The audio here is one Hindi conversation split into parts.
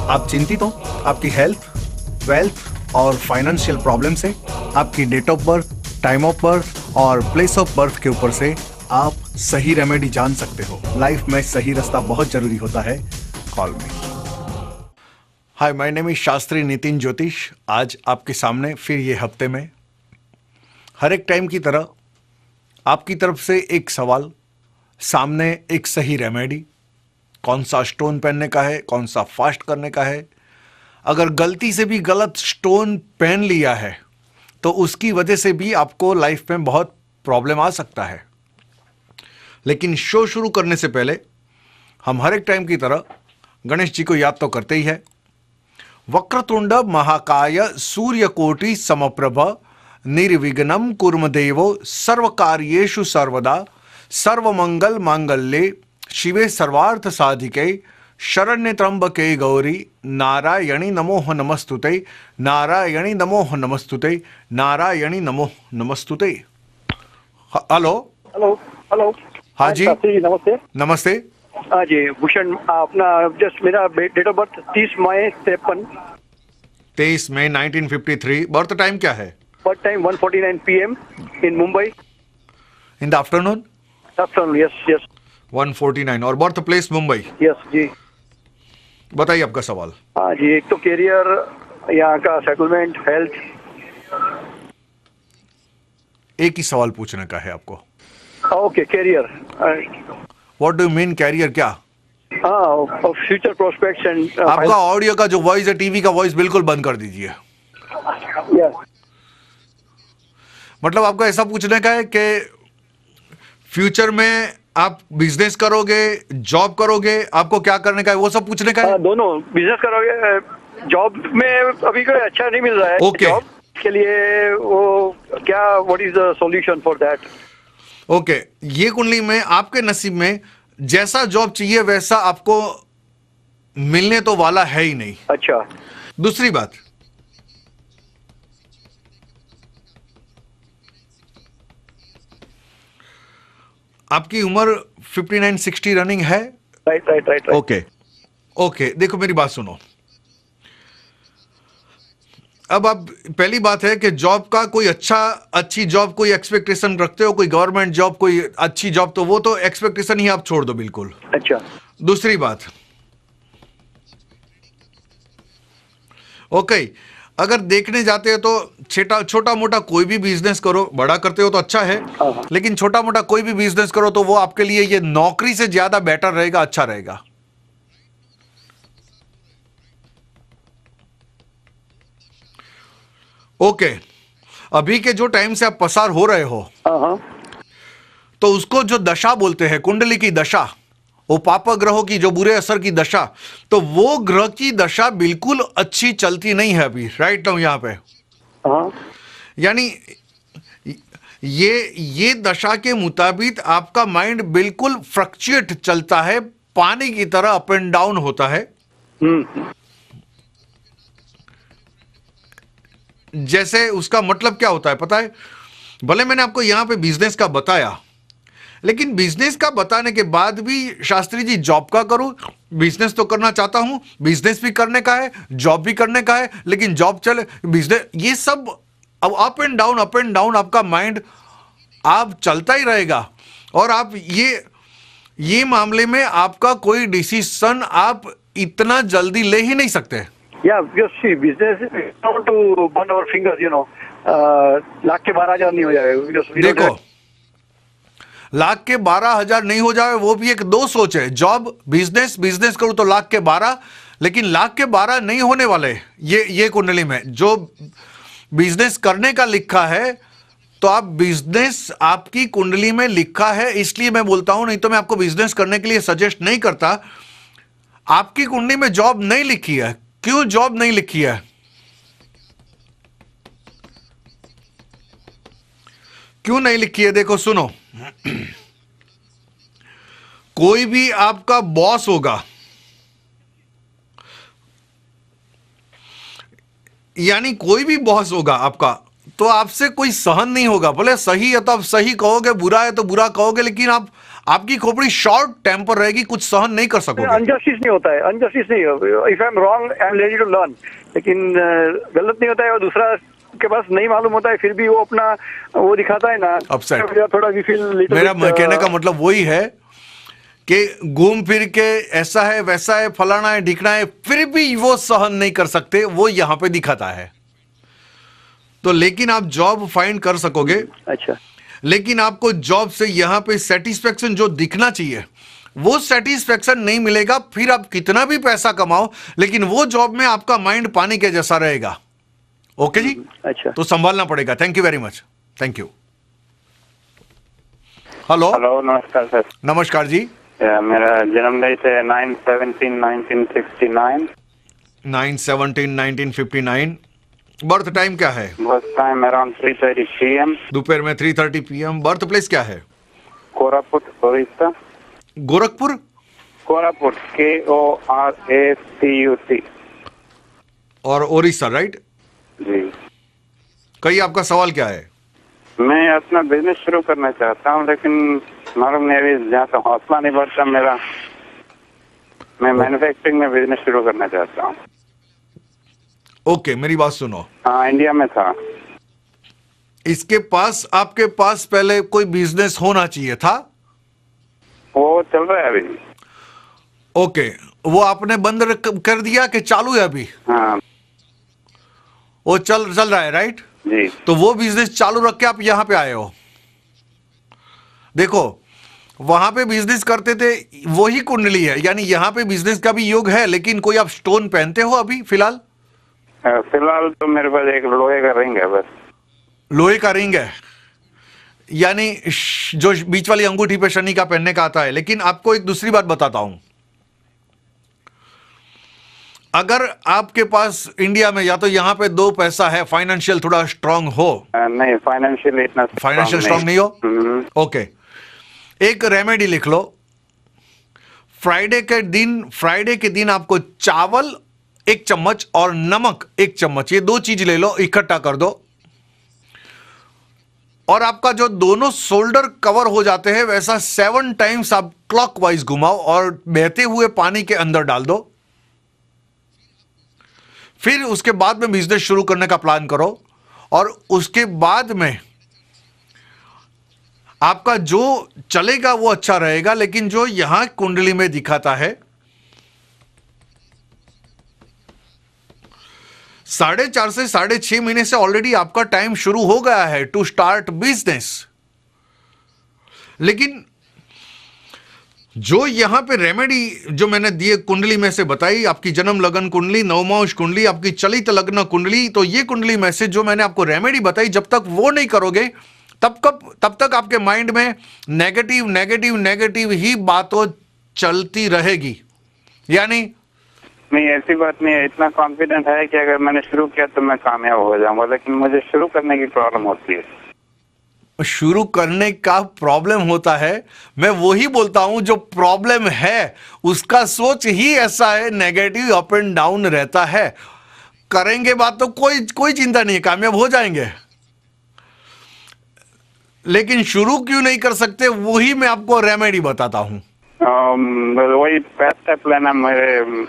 आप चिंतित हो आपकी हेल्थ, वेल्थ और फाइनेंशियल प्रॉब्लम से? आपकी date of birth, time of birth और प्लेस ऑफ बर्थ के ऊपर से आप सही रेमेडी जान सकते हो। लाइफ में सही रास्ता बहुत जरूरी होता है। Call me. Hi, my name is Shastri Nitin ज्योतिष। आज आपके सामने फिर ये हफ्ते में हर एक टाइम की तरह आपकी तरफ से एक सवाल, सामने एक सही रेमेडी। कौन सा स्टोन पहनने का है, कौन सा फास्ट करने का है। अगर गलती से भी गलत स्टोन पहन लिया है तो उसकी वजह से भी आपको लाइफ में बहुत प्रॉब्लम आ सकता है। लेकिन शो शुरू करने से पहले हम हर एक टाइम की तरह गणेश जी को याद तो करते ही है। वक्रतुंड महाकाय सूर्यकोटि समप्रभ निर्विघ्नं कुर्म देवो सर्वकार्येषु सर्वदा सर्वमंगल मांगल्ये शिवे सर्वार्थ साधिके शरण्य त्र्यंबके गौरी नारायणी नमोह नमस्तुते नारायणी नमोह नमस्तुते नारायणी नमोह नमस्तुते। Hello hello hello. हाँ जी जी नमस्ते। नमस्ते। हाँ जी भूषण, अपना जस्ट मेरा डेट ऑफ बर्थ 30 मई 53। 23 मई 1953। बर्थ टाइम क्या है? Birth time 1:49 PM in Mumbai. In the afternoon? Afternoon, yes yes. 1:49 और बर्थ प्लेस मुंबई। यस जी। बताइए आपका सवाल। हाँ जी, एक तो कैरियर, यहाँ का सेटलमेंट, हेल्थ। एक ही सवाल पूछने का है आपको। Okay, career. What do you mean career? क्या हाँ, फ्यूचर प्रोस्पेक्ट्स एंड आपका ऑडियो का जो वॉइस है, टीवी का वॉइस बिल्कुल बंद कर दीजिए। यस। मतलब आपको ऐसा पूछने का है कि फ्यूचर में आप बिजनेस करोगे, जॉब करोगे, आपको क्या करने का है, वो सब पूछने का है? दोनों। बिजनेस करोगे, जॉब में अभी कोई अच्छा नहीं मिल रहा है। Okay. जॉब के लिए वो क्या, what is the solution for that? Okay, ये कुंडली में आपके नसीब में जैसा जॉब चाहिए वैसा आपको मिलने तो वाला है ही नहीं। अच्छा। दूसरी बात, आपकी उम्र 59-60 रनिंग है। Right right right. Okay okay, देखो मेरी बात सुनो। अब आप, पहली बात है कि जॉब का कोई अच्छी जॉब कोई एक्सपेक्टेशन रखते हो, कोई गवर्नमेंट जॉब, कोई अच्छी जॉब, तो वो तो एक्सपेक्टेशन ही आप छोड़ दो बिल्कुल। अच्छा। दूसरी बात, ओके, अगर देखने जाते हो तो छोटा मोटा कोई भी बिजनेस करो, बड़ा करते हो तो अच्छा है, लेकिन छोटा मोटा कोई भी बिजनेस करो तो वो आपके लिए ये नौकरी से ज्यादा बेटर रहेगा, अच्छा रहेगा। ओके, अभी के जो टाइम से आप पसार हो रहे हो तो उसको जो दशा बोलते हैं, कुंडली की दशा, वो पाप ग्रहों की जो बुरे असर की दशा, तो वो ग्रह की दशा बिल्कुल अच्छी चलती नहीं है अभी राइट नाउ यहाँ पे। यानी ये दशा के मुताबिक आपका माइंड बिल्कुल फ्लक्चुएट चलता है, पानी की तरह अप एंड डाउन होता है। जैसे उसका मतलब क्या होता है पता है? भले मैंने आपको यहां पे बिजनेस का बताया, लेकिन बिजनेस का बताने के बाद भी शास्त्री जी जॉब का करूं, बिजनेस तो करना चाहता हूं, बिजनेस भी करने का है, जॉब भी करने का है, लेकिन जॉब चले, बिजनेस, ये सब अब अप एंड डाउन आपका माइंड आप चलता ही रहेगा। और आप ये मामले में आपका कोई डिसीजन आप इतना जल्दी ले ही नहीं सकते। Yeah, because see, business is not to burn our fingers, you know. Lakh के 12,000 नहीं हो जाएगा। देखो, लाख के 12,000 नहीं हो जाए वो भी एक दो सोच है। जॉब, बिजनेस करूं तो लाख के 12, लेकिन लाख के 12 नहीं होने वाले। ये कुंडली में जो बिजनेस करने का लिखा है, तो आप बिजनेस आपकी कुंडली में लिखा है इसलिए मैं बोलता हूं, नहीं तो मैं आपको बिजनेस करने के लिए सजेस्ट नहीं करता। आपकी कुंडली में जॉब नहीं लिखी है। क्यों जॉब नहीं लिखी है? क्यों नहीं लिखी है? देखो सुनो, कोई भी आपका बॉस होगा, यानी कोई भी बॉस होगा आपका, तो आपसे कोई सहन नहीं होगा। बोले सही है तो आप सही कहोगे, बुरा है तो बुरा कहोगे, लेकिन आपकी खोपड़ी शॉर्ट टेम्पर रहेगी, कुछ सहन नहीं कर सकोगे। अनजस्टिस नहीं होता है, अनजस्टिस नहीं हो। If I am wrong I am ready to learn, लेकिन गलत नहीं होता है और दूसरा के पास नहीं मालूम होता है फिर भी वो अपना वो दिखाता है ना, अपसेट। थोड़ा भी फील मेरा कहने का मतलब वही है कि घूम फिर के ऐसा है वैसा है फलाना है ढिकना है, फिर भी वो सहन नहीं कर सकते, वो यहां पे दिखाता है। तो लेकिन आप जॉब फाइंड कर सकोगे। अच्छा, लेकिन आपको जॉब से यहां पे सेटिस्फेक्शन जो दिखना चाहिए वो सेटिस्फेक्शन नहीं मिलेगा। फिर आप कितना भी पैसा कमाओ लेकिन वो जॉब में आपका माइंड पानी के जैसा रहेगा। ओके जी, अच्छा, तो संभालना पड़ेगा। Thank you very much, thank you. Hello hello, नमस्कार सर। नमस्कार जी। मेरा जन्म डेट है 9/17/1969। 9/17/1959। बर्थ टाइम क्या है? Birth time around 3:30 PM। दोपहर में 3:30 PM। बर्थ प्लेस क्या है? कोरापुट, ओडिशा। गोरखपुर? कोरापुट, KORAPUT। और ओडिशा, राइट जी। कही आपका सवाल क्या है? मैं अपना बिजनेस शुरू करना चाहता हूँ लेकिन मालूम नहीं, अभी जहाँ तक हौसला नहीं बढ़ता मेरा। मैं मैन्युफैक्चरिंग में बिजनेस शुरू करना चाहता हूँ। ओके, मेरी बात सुनो। हाँ, इंडिया में था। इसके पास आपके पास पहले कोई बिजनेस होना चाहिए था। वो चल रहा है अभी। ओके, वो आपने बंद कर दिया कि चालू है अभी? हाँ वो चल रहा है, राइट? जी। तो वो बिजनेस चालू रख के आप यहां पे आए हो। देखो, वहां पे बिजनेस करते थे वही कुंडली है, यानी यहां पे बिजनेस का भी योग है। लेकिन कोई आप स्टोन पहनते हो अभी फिलहाल? फिलहाल तो मेरे पास एक लोहे का रिंग है बस। लोहे का रिंग है, यानी जो बीच वाली अंगूठी पे शनि का पहनने का आता है। लेकिन आपको एक दूसरी बात बताता हूं, अगर आपके पास इंडिया में या तो यहां पे दो पैसा है, फाइनेंशियल थोड़ा स्ट्रांग हो। नहीं, फाइनेंशियल इतना फाइनेंशियल स्ट्रांग नहीं हो? ओके, एक रेमेडी लिख लो। फ्राइडे के दिन आपको चावल 1 चम्मच और नमक 1 चम्मच, ये 2 चीज ले लो, इकट्ठा कर दो। और आपका जो दोनों शोल्डर कवर हो जाते हैं वैसा 7 टाइम्स आप क्लॉकवाइज घुमाओ और बहते हुए पानी के अंदर डाल दो। फिर उसके बाद में बिजनेस शुरू करने का प्लान करो। और उसके बाद में आपका जो चलेगा वो अच्छा रहेगा। लेकिन जो यहां कुंडली में दिखाता है 4.5 से 6.5 महीने से ऑलरेडी आपका टाइम शुरू हो गया है टू स्टार्ट बिजनेस। लेकिन जो यहां पे रेमेडी जो मैंने दिए कुंडली में से बताई, आपकी जन्म लगन कुंडली, नवमांश कुंडली, आपकी चलित लग्न कुंडली, तो ये कुंडली में से जो मैंने आपको रेमेडी बताई, जब तक वो नहीं करोगे तब तक आपके माइंड में नेगेटिव नेगेटिव नेगेटिव ही बातों चलती रहेगी। यानी नहीं, ऐसी बात नहीं है। इतना कॉन्फिडेंट है कि अगर मैंने शुरू किया तो मैं कामयाब हो जाऊंगा, लेकिन मुझे शुरू करने की प्रॉब्लम होती है। शुरू करने का प्रॉब्लम होता है, मैं वही बोलता हूं जो प्रॉब्लम है उसका सोच ही ऐसा है, नेगेटिव अप एंड डाउन रहता है। करेंगे बात तो कोई चिंता नहीं है, कामयाब हो जाएंगे। लेकिन शुरू क्यों नहीं कर सकते वही मैं आपको रेमेडी बताता हूं। वही स्टेप लेना मेरे।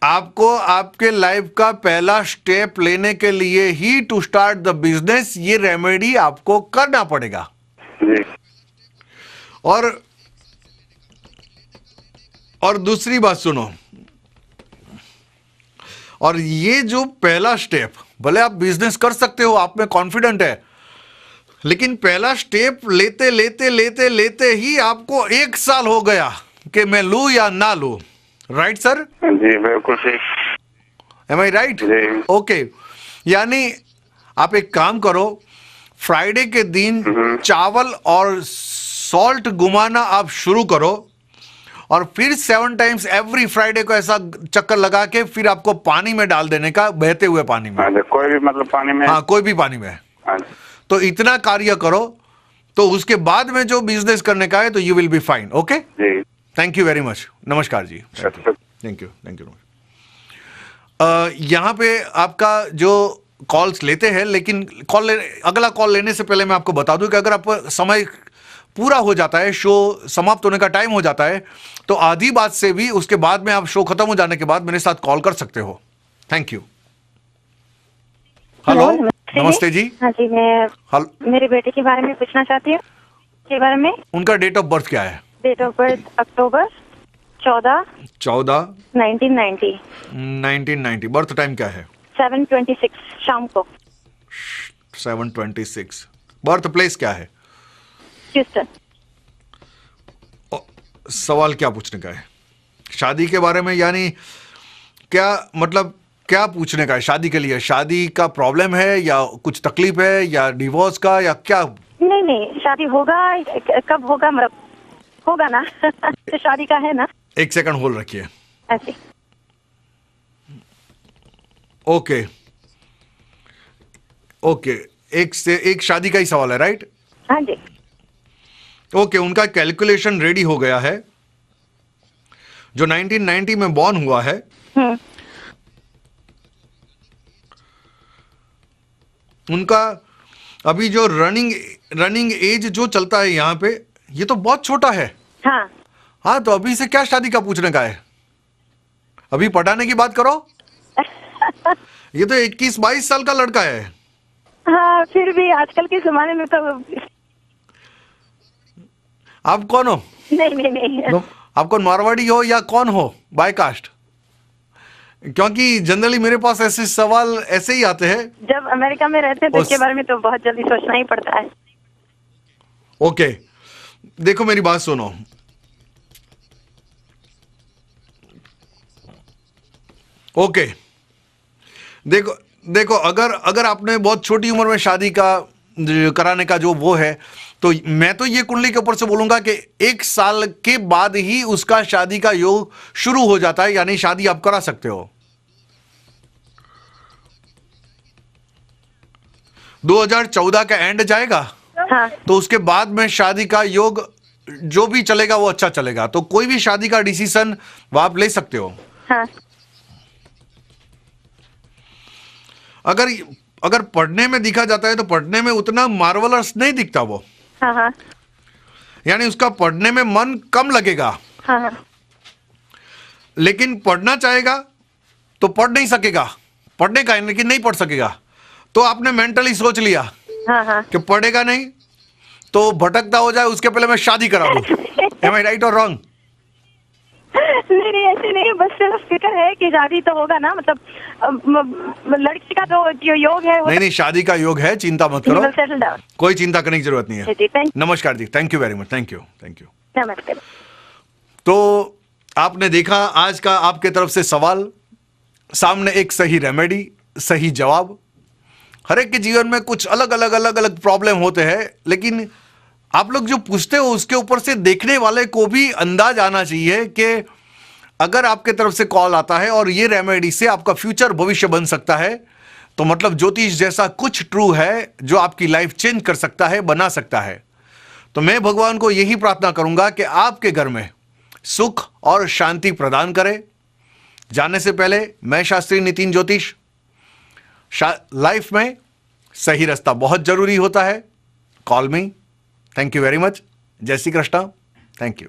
आपको आपके लाइफ का पहला स्टेप लेने के लिए ही टू स्टार्ट द बिजनेस ये रेमेडी आपको करना पड़ेगा। जी। और दूसरी बात सुनो, और ये जो पहला स्टेप, भले आप बिजनेस कर सकते हो, आप में कॉन्फिडेंट है, लेकिन पहला स्टेप लेते लेते लेते लेते ही आपको 1 साल हो गया कि मैं लूं या ना लूं। Right sir? जी बिल्कुल ठीक। एम आई राइट? ओके, यानी आप एक काम करो, फ्राइडे के दिन चावल और सॉल्ट घुमाना आप शुरू करो और फिर 7 टाइम्स एवरी फ्राइडे को ऐसा चक्कर लगा के फिर आपको पानी में डाल देने का, बहते हुए पानी में। कोई भी मतलब पानी में? हाँ, कोई भी पानी में। तो इतना कार्य करो, तो उसके बाद में जो बिजनेस करने का है तो you will be fine. Okay, thank you very much. नमस्कार जी। Thank you. यहां पे आपका जो कॉल्स लेते हैं, लेकिन अगला कॉल लेने से पहले मैं आपको बता दूं कि अगर आप समय पूरा हो जाता है, शो समाप्त होने का टाइम हो जाता है, तो आधी बात से भी उसके बाद में आप शो खत्म हो जाने के बाद मेरे साथ कॉल कर सकते हो। Thank you. हेलो, नमस्ते जी। हाँ जी, मैं मेरे बेटे के बारे में पूछना चाहती हूँ के बारे में। उनका डेट ऑफ बर्थ क्या है? Date of birth October 14 1990। 1990। Birth time क्या है? 7:26 शाम को। 7:26। बर्थ प्लेस क्या है? ह्यूस्टन। सवाल क्या पूछने का है? शादी के बारे में, यानी क्या मतलब क्या पूछने का है शादी के लिए? शादी का प्रॉब्लम है या कुछ तकलीफ है या डिवोर्स का या क्या? नहीं, शादी होगा, कब होगा, मतलब होगा ना। तो शादी का है ना। एक सेकंड होल्ड रखिए। ऐसे। ओके, एक शादी का ही सवाल है, राइट? हाँ जी। ओके, उनका कैलकुलेशन रेडी हो गया है। जो 1990 में बॉर्न हुआ है, उनका अभी जो रनिंग एज जो चलता है यहाँ पे, ये तो बहुत छोटा है। हाँ, तो अभी से क्या शादी का पूछने का है? अभी पढ़ाने की बात करो। ये तो 21-22 साल का लड़का है। हाँ, फिर भी आजकल के जमाने में तो। आप कौन हो? नहीं। आप कौन, मारवाड़ी हो या कौन हो बाय कास्ट? क्योंकि जनरली मेरे पास ऐसे सवाल ऐसे ही आते हैं। जब अमेरिका में रहते हैं तो इसके बारे में तो बहुत जल्दी सोचना ही पड़ता है। ओके, देखो मेरी बात सुनो। ओके, देखो अगर आपने बहुत छोटी उम्र में शादी का कराने का जो वो है, तो मैं तो ये कुंडली के ऊपर से बोलूंगा कि 1 साल के बाद ही उसका शादी का योग शुरू हो जाता है, यानी शादी आप करा सकते हो। 2014 का एंड जाएगा। हाँ। तो उसके बाद में शादी का योग जो भी चलेगा वो अच्छा चलेगा, तो कोई भी शादी का डिसीजन वो आप ले सकते हो। हाँ। अगर पढ़ने में दिखा जाता है तो पढ़ने में उतना मार्वलस नहीं दिखता वो। हाँ। यानी उसका पढ़ने में मन कम लगेगा। हाँ। लेकिन पढ़ना चाहेगा तो पढ़ नहीं सकेगा, पढ़ने का है लेकिन नहीं पढ़ सकेगा। तो आपने मेंटली सोच लिया कि पढ़ेगा नहीं तो भटकता हो जाए, उसके पहले मैं शादी करा दूं। Am I right or wrong? नहीं, ऐसे नहीं, बस सिर्फ फिक्र है कि शादी तो होगा ना, मतलब लड़की का तो जो योग है। नहीं, शादी का योग है, चिंता मत करो, कोई चिंता करने की जरूरत नहीं है। नमस्कार जी, thank you very much, thank you. नमस्कार। तो आपने देखा आज का आपके तरफ से सवाल, सामने एक सही रेमेडी, सही जवाब। हर एक के जीवन में कुछ अलग प्रॉब्लम होते हैं, लेकिन आप लोग जो पूछते हो उसके ऊपर से देखने वाले को भी अंदाज आना चाहिए कि अगर आपके तरफ से कॉल आता है और ये रेमेडी से आपका फ्यूचर भविष्य बन सकता है, तो मतलब ज्योतिष जैसा कुछ ट्रू है जो आपकी लाइफ चेंज कर सकता है, बना सकता है। तो मैं भगवान को यही प्रार्थना करूंगा कि आपके घर में सुख और शांति प्रदान करे। जाने से पहले मैं शास्त्री नितिन ज्योतिष, लाइफ में सही रास्ता बहुत जरूरी होता है। Call me. Thank you very much. जय श्री कृष्णा। Thank you.